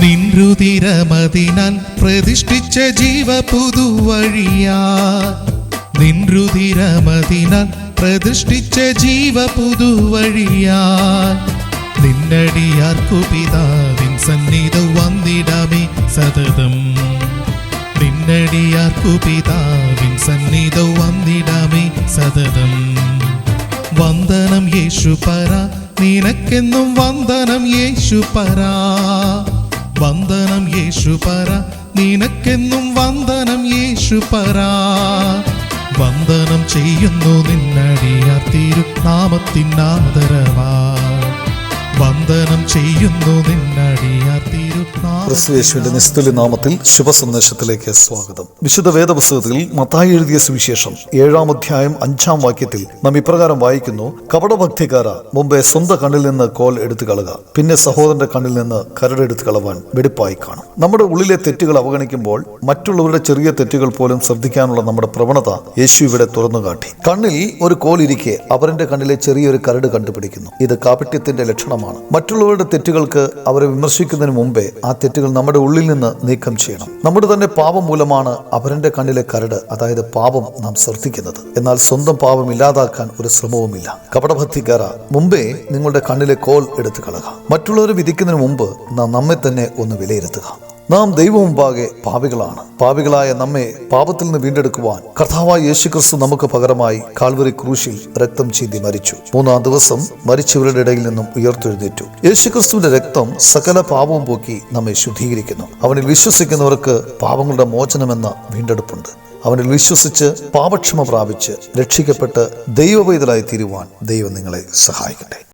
നിൻരുതിരമതിനാൽ പ്രതിഷ്ഠിച്ച ജീവ പുതുവഴിയാ, നിൻരുതിരമതിനാൽ പ്രതിഷ്ഠിച്ച ജീവ പുതുവഴിയാ, നിന്നടിയാർക്കു പിതാവിൻ സന്നിധി വന്നിടാമേ സതതം, നിന്നടിയാർക്കു പിതാവിൻ സന്നിധി വന്നിടാമേ സതതം. വന്ദനം യേശുപര, നിനക്കെന്നും വന്ദനം യേശുപര, വന്ദനം യേശുപര, നിനക്കെന്നും വന്ദനം യേശുപര. വന്ദനം ചെയ്യുന്നു നിന്നടിയാർ തിരുനാമത്തിനാദരവാ, വന്ദനം ചെയ്യുന്നു നിന്നടിയാർ ക്രിസ്തുയേശുവിന്റെ നിസ്തുല്യ നാമത്തിൽ ശുഭസന്ദേശത്തിലേക്ക് സ്വാഗതം. വിശുദ്ധ വേദപുസ്തകത്തിൽ മത്തായി എഴുതിയ സുവിശേഷം 7-ാം അധ്യായം 5-ാം വാക്യത്തിൽ നാം ഇപ്രകാരം വായിക്കുന്നു: കപടഭക്തിക്കാര, മുമ്പേ സ്വന്തം കണ്ണിൽ നിന്ന് കോൽ എടുത്തു കളക, പിന്നെ സഹോദരന്റെ കണ്ണിൽ നിന്ന് കരടെടുത്ത് കളവാൻ വെടിപ്പായി കാണും. നമ്മുടെ ഉള്ളിലെ തെറ്റുകൾ അവഗണിക്കുമ്പോൾ മറ്റുള്ളവരുടെ ചെറിയ തെറ്റുകൾ പോലും ശ്രദ്ധിക്കാനുള്ള നമ്മുടെ പ്രവണത യേശു ഇവിടെ തുറന്നു കാട്ടി. കണ്ണിൽ ഒരു കോൽ ഇരിക്കെ അവരുടെ കണ്ണിലെ ചെറിയൊരു കരട് കണ്ടുപിടിക്കുന്നു. ഇത് കാപട്യത്തിന്റെ ലക്ഷണമാണ്. മറ്റുള്ളവരുടെ തെറ്റുകൾക്ക് അവരെ വിമർശിക്കുന്നതിന് മുമ്പേ ആ തെറ്റുകൾ നമ്മുടെ ഉള്ളിൽ നിന്ന് നീക്കം ചെയ്യണം. നമ്മുടെ തന്നെ പാപം മൂലമാണ് അവരുടെ കണ്ണിലെ കരട്, അതായത് പാപം, നാം ശ്രദ്ധിക്കുന്നത്. എന്നാൽ സ്വന്തം പാപം ഇല്ലാതാക്കാൻ ഒരു ശ്രമവുമില്ല. കപടഭക്തിക്കാര, മുമ്പേ നിങ്ങളുടെ കണ്ണിലെ കോൽ എടുത്തു കളക. മറ്റുള്ളവരെ വിധിക്കുന്നതിന് മുമ്പ് നാം നമ്മെ തന്നെ ഒന്ന് വിലയിരുത്തുക. നാം ദൈവം മുമ്പാകെ പാപികളാണ്. പാപികളായ നമ്മെ പാപത്തിൽ നിന്ന് വീണ്ടെടുക്കുവാൻ കർത്താവായ യേശുക്രിസ്തു നമുക്ക് പകരമായി കാൽവരി ക്രൂശിൽ രക്തം ചീന്തി മരിച്ചു. 3-ാം ദിവസം മരിച്ചവരുടെ ഇടയിൽ നിന്നും ഉയർത്തെഴുന്നേറ്റു. യേശുക്രിസ്തുവിന്റെ രക്തം സകല പാപവും പോക്കി നമ്മെ ശുദ്ധീകരിക്കുന്നു. അവനിൽ വിശ്വസിക്കുന്നവർക്ക് പാപങ്ങളുടെ മോചനമെന്ന വീണ്ടെടുപ്പുണ്ട്. അവനിൽ വിശ്വസിച്ച് പാപക്ഷമ പ്രാപിച്ച് രക്ഷിക്കപ്പെട്ട് ദൈവവൈതലായി തീരുവാൻ ദൈവം നിങ്ങളെ സഹായിക്കട്ടെ.